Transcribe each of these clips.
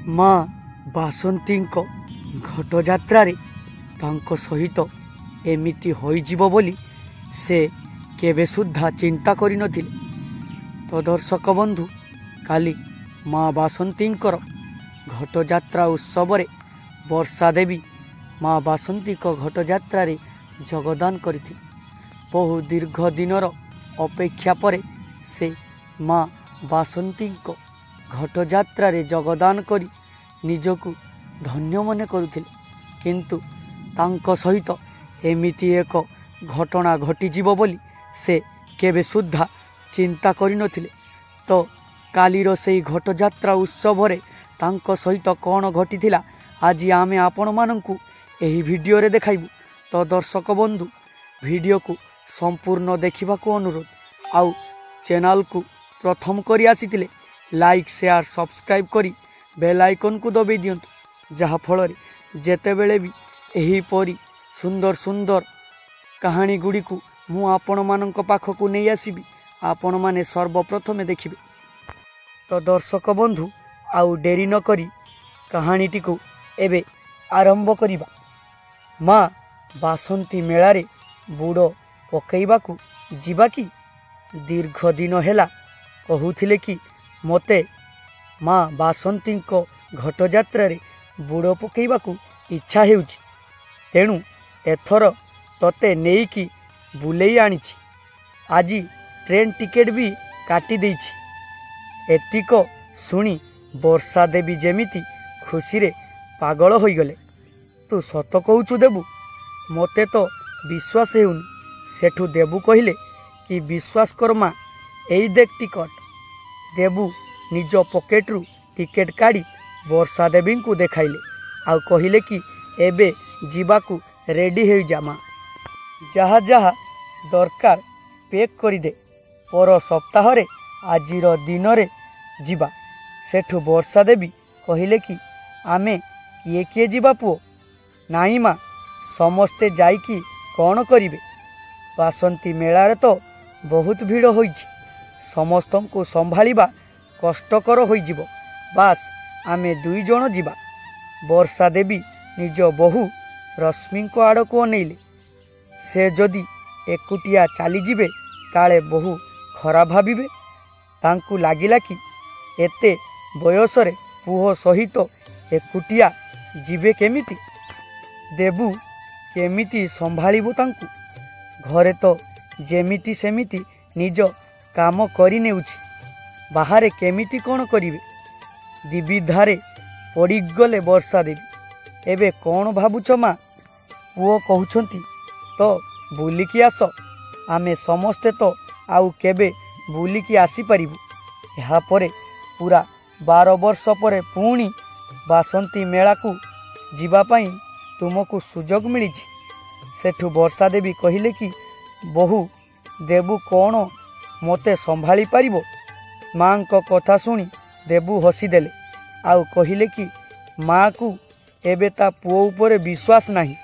माँ बासंती घट जात्रा सहित एमिति होइजिवो बोली से केबे सुद्धा चिंता करि नथिले। तो दर्शक बंधु काली माँ बासंती घट जात्रा उत्सव रे वर्षा देवी माँ बासंती घट जात्रा रे जगदान करथिले। बहु दीर्घ दिनर अपेक्षा परे से माँ बासंती घट जात्रा रे जगदान करी निजकु धन्य मन करुथिले। किंतु तांको सहित एमिति एक घटना घटीजिवो बोली से केबे सुद्धा चिंता करि नथिले। तो कालीर सेई घट जात्रा उत्सव रे तांको सहित कौन घटीथिला आज आमे आपण मानंकु एही वीडियो रे देखाइबु। तो दर्शक बंधु वीडियो को संपूर्ण देखिबाकू अनुरोध। आउ चैनल को प्रथम करी आसीथिले लाइक शेयर सब्सक्राइब करी बेल आइकन को दबाई दियंतु, जहा फल जेते बेले भी एही परी सुंदर सुंदर कहानी गुड़ी को मु आपण मानक पाखकू नहीं आसीबी, आपण माने सर्वप्रथमे देखिबे। तो दर्शक बंधु आउ डेरी न करी कहानीटी को एबे आरंभ करिबा। माँ बासंती मेला रे बुड़ पकईबाकू जीवा कि दीर्घ दिन हेला कहूथिले कि मते माँ बासंती घट जात्रा रे बुड़ पकईबाकू इच्छा हेउछि, तेणु एथर तते नेइकी बुलेई आनिछि। आजी ट्रेन टिकेट भी काटी देइछि। एतिक सुनी वर्षा देवी जेमिति खुशी रे पागल होई गले। तू सत कहूचु देबू, मते तो विश्वास हेउनी। सेठू देबू कहिले कि विश्वास करमा एई देख टिकट। देबू निज पॉकेटरू टिकेट काढ़ी वर्षा देवी को देखाइले आउ कहिले कि एबे जीवाकू रेडी हो जा माँ, जहा जहा दरकार पैक करी दे, पर सप्ताह रे आजिर दिन रे जीवा। सेठू वर्षा देवी कहिले कि आमे किए किए जीवा पुओ? नाई माँ, समस्ते जाइकी कौन करिवे? बासंती मेला तो बहुत भीड़ होइछि, समस्त को संभालिबा कष्टकर होइजिवो। बास आमे दुई जण जीवा। वर्षा देवी निज बहु रश्मि को आड़ को अनेइले। से जदि एकुटिया चली जिबे काले बहु खराब भाविबे। तांकु लागिला कि एते बयस रे पुओ सहित एकुटिया जिबे केमिति? देबू केमिति संभालिबो तांकु? घरे तो जेमिति सेमिति निज काम करि नेउछि, बाहरे केमिति कौन करिवे? दिविधारे पड़ी गले वर्षा देवी। एबे कौन भाबुछ माँ? पुओ कहउछंती तो बुलिकी आस। आमे समस्ते तो आउ केबे बुलिकी आसी परिबु। एहा परे पूरा 12 वर्ष परे पुणी बासंती मेला को जीवा पाई तुमको सुजोग मिलिछि। सेठू वर्षा देवी कहिले कि बहु देबू कौन मते संभाली पारिबो? माँ को कथा सुनी देबू हसीदेले आउ कहिले कि माँ को एबे ता पुओ उपरे विश्वास नाही।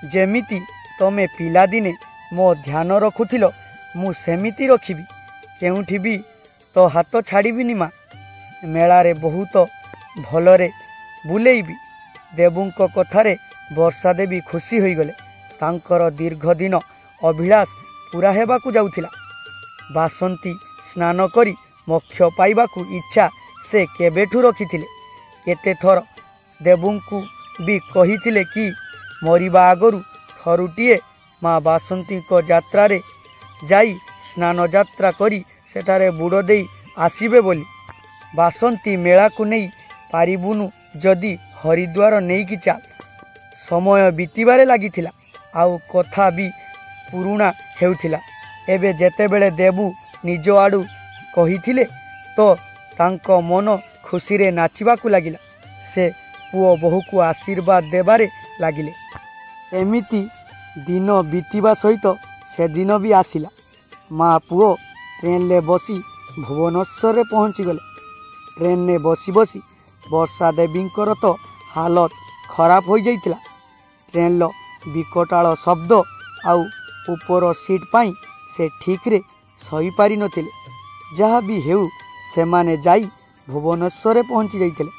जेमिति तमे पिला दिने मो ध्यान रखुथिलो मु सेमिति रखिबी, केउठी भी तो हाथ छाड़ीबिनी माँ। मेला रे बहुत भलरे बुलेइबी। देबूंको कथारे वर्षा देवी खुशी होई गले। तांकर दीर्घ दिन अभिलाष पूरा हेबाकू जाउथिला। बासंती स्नान करी मोक्ष पाइबाकू इच्छा से केबेठू रखिथिले। केते थर देबूंकू भी कहिथिले कि मरिबा आगरू थरुटिए माँ बासंती को जात्रा रे जाई स्नान जात्रा करी सेठारे बुड़ देई आसीबे बोली। बासंती मेला को नहीं पारिबुनु जदि हरिद्वार नहीं कि चाल। समय बीतीबारे लागिथिला आउ कथा भी पुरुणा हेउथिला। एबे जेते बेले देबू निज आडू कहिथिले तो तांको मन खुशी रे नाचिबाकू लागिला। से पुओ बहु को आशीर्वाद देबारे लागिले। एमिति दिन बीतीबा सहित से दिन भी आसिला। माँ पुओ ट्रेन ले बसी भुवनेश्वर पहुँची गले। ट्रेन ने बसी बसी वर्षा देवींकर तो हालत खराब हो जाइतिला। ट्रेन लो विकटाल शब्द आउ ऊपर सीट पाई से ठीक रे सही पारि नथिले। जहाँ भी हेउ सेमाने जाई भुवनेश्वर पहुँची जाइतिले।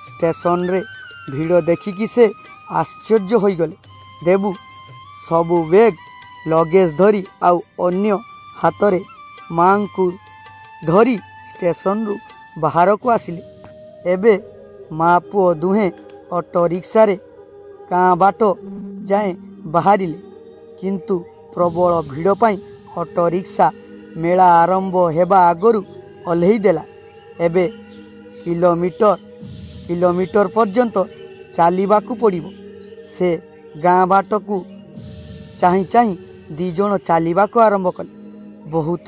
स्टेशन रे भिड़ देखिकी से आश्चर्य हो गले। देबू सबू बैग लगेज धरी आउ अन्य हाथ रे माँ को धरी स्टेशन रु बाहर को आसिले। एबे माँ पुओ दुहें ऑटो रिक्शा रे गाँ बाट जाए बाहरिले, किंतु प्रबल भिड़ पाई ऑटो रिक्शा मेला आरंभ हेबा आगरू ओल्हेई देला। एबे किलोमीटर पर्यंत चलिबाकू पड़िबो। से गाँ बाट को चाही चाही दी जण चलिबाकू आरंभ कले। बहुत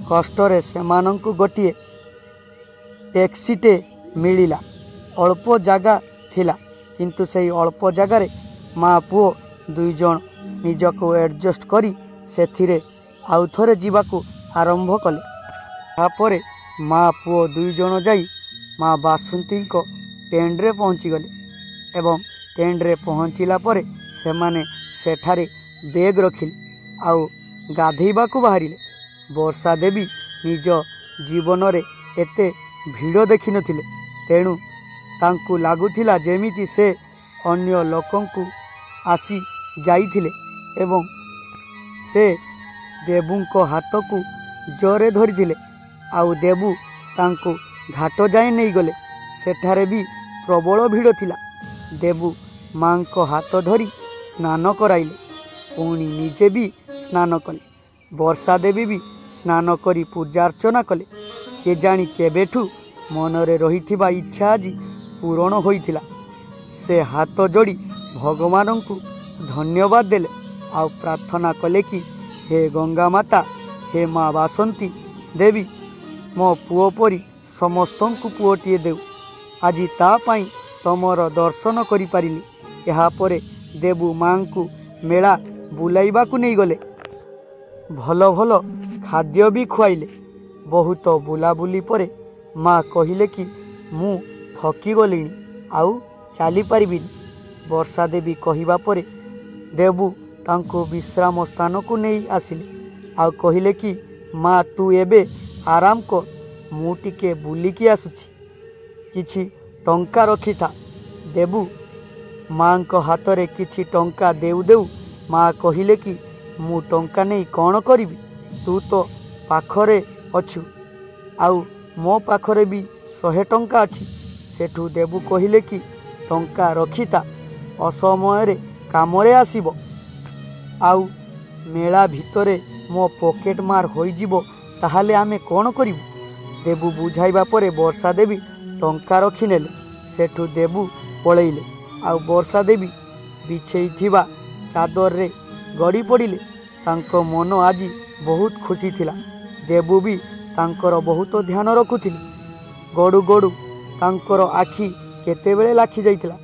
कष्टरे सेमानंकु गोटिए टैक्सीटे मिलिला। अल्प जगह थिला, किंतु सेई अल्प जगार माँ पुओ दुई जण निजको एडजस्ट करी सेथिरे आउ थरे जीवाकू आरंभ कले। तापरे माँ पुओ दुई जण जाई माँ बासंती को टेंट रे पहुँची गले एवं टेंट रे पहुँचला परे सेमाने सेठारे बैग रखिले आउ गाधेइबाकू बाहरिले। वर्षा देवी निज जीवन रे एते भिड़ देखि नथिले, तेणु तांकू लागुथिला जेमिति से अन्य लोकंकू आसी जाइथिले एवं से देबूंको हाथकू जोरे धरिथिले आउ देबू तांकू घाट जाए नहीं गले। सेठारे भी प्रबल भिड़ थिला। देबू माँ को हाथ धरी स्नान कराइले, पुणी निजे भी स्नान कले। वर्षा देवी भी स्नान करी पूजा अर्चना कले। के जानी केबेठू मनरे रहिथिबा इच्छा आज पूरण होइथिला। से हाथ जोड़ी भगवान को धन्यवाद देले आउ प्रार्थना कले कि हे गंगा माता, हे माँ बासंती देवी, मो पुओ परी समस्तंकु पुओटिए देउ। आज ता पाई तमर दर्शन करि पारिली। यहाँ परे देबू माँ को मेला बुलाइबाकू नहीं गले। भल भल खाद्य भी खुआइले। बहुत बुलाबुली परे माँ कहिले कि मु थकी गलिनी आउ चली पारिबिनी। वर्षा देवी कहिबा परे देबू तांको विश्राम स्थान को नहीं आसिले आउ कहिले कि माँ तू एबे आराम कर, मु टिके बुलिकी आसुची, किछि टंका रखी था। देबू माँ को हाथ रे किछि टंका देउ देउ माँ कहिले कि मु टंका नहीं कौन करिबी, तू तो पाखरे अछु आउ मो पाखरे भी 100 टंका अछि। सेठू देबू कहिले कि टंका रखिता, असमय रे कामरे आसीबो आउ मेला भितरे मो पॉकेट मार होई जिवो, ताहाले आमे कोन करिबु। देबू बुझाइबा परे वर्षा देवी टंका रखिनेले। सेठू देबू पळेइले आउ वर्षा देवी बिछेइथिबा चादर रे गड़ी पड़िले। तांको मन आज बहुत खुशी थिला। देबू भी तांकर बहुत ध्यान रखुथिले। गड़ू गड़ू तांकर आखि केतेबेले लाखी जाइथिला।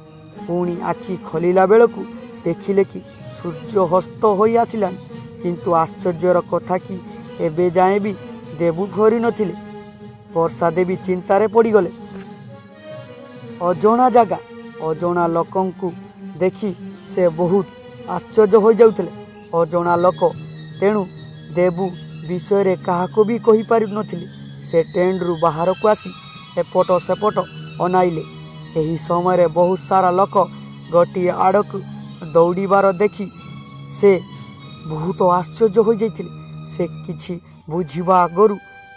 पुणी आखि खोलिला बेलकू देखिले कि सूर्य हस्त होई आसिलानी, किंतु आश्चर्यर कथा कि एबे जाए भी देबू फेरी नथिले। वर्षा देवी चिंतारे पड़ीगले। अजणा जगह अजणा लोकंकू देखी से बहुत आश्चर्य हो जाउथिले। अजणा लोक, तेणु देबू विषय रे काहाको भी कहि पारि नथिले। से टेंट रु बाहर को आसी एपट सेपट अनाइले। एही समय रे बहुत सारा लोक गोटिए आड़क दौड़ीबार देखी से बहुत आश्चर्य हो जाइथिले। से किछि बुझिबा आगरु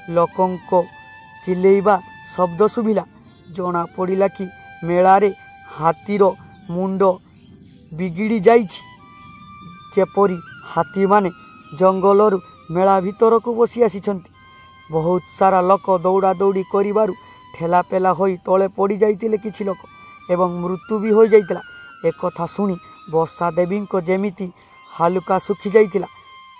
लोकंको चिल्लेइबा शब्द सुभिला। जना पड़िला कि मेलारे हाथीर मुंड बिगिड़ी जाइछि। जेपरी हाथी माने जंगलरु मेला भितर को बसी आसिछंती। बहुत सारा लोक दौड़ा दौड़ी करिबारु ठेला पेला होई तले पड़ी जाइतिले किछि लोक एवं मृत्यु भी हो जाइतिला। एक कथा सुनी वर्षा देवी को जेमिति हालुका सुखी जाइतिला,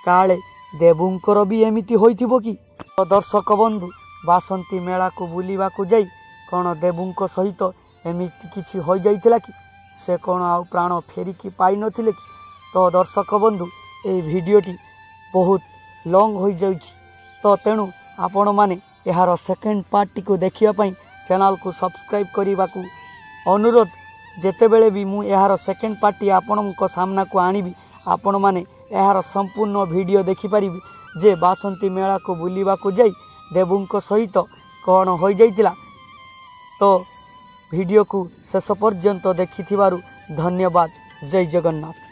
काले देवुंकर भी एमिति होइथिबो कि। तो दर्शक बंधु, बासंती मेला को बुलिबा को जाई कौन देवुंक सहित एमिति किछि हो जाइतिला कि से कौन आउ प्राण फेरिकी पाई नथिले कि। तो दर्शक बंधु, ए भिडियोटी बहुत लंग हो जाउछि, तो तेणु आपण माने यार सेकेंड पार्टी को देखिया पई चैनल को सब्सक्राइब करने को अनुरोध। जेतेबेले भी मु यार सेकेंड पार्टी आपण को सामना को आनिबी, आपण माने यार संपूर्ण वीडियो देखि परिबी जे बासंती मेला को बुलिबा को जाई देवुंक सहित कौन हो जाइतिला। तो भिडियो को शेष पर्यंत देखि धन्यवाद। जय जगन्नाथ।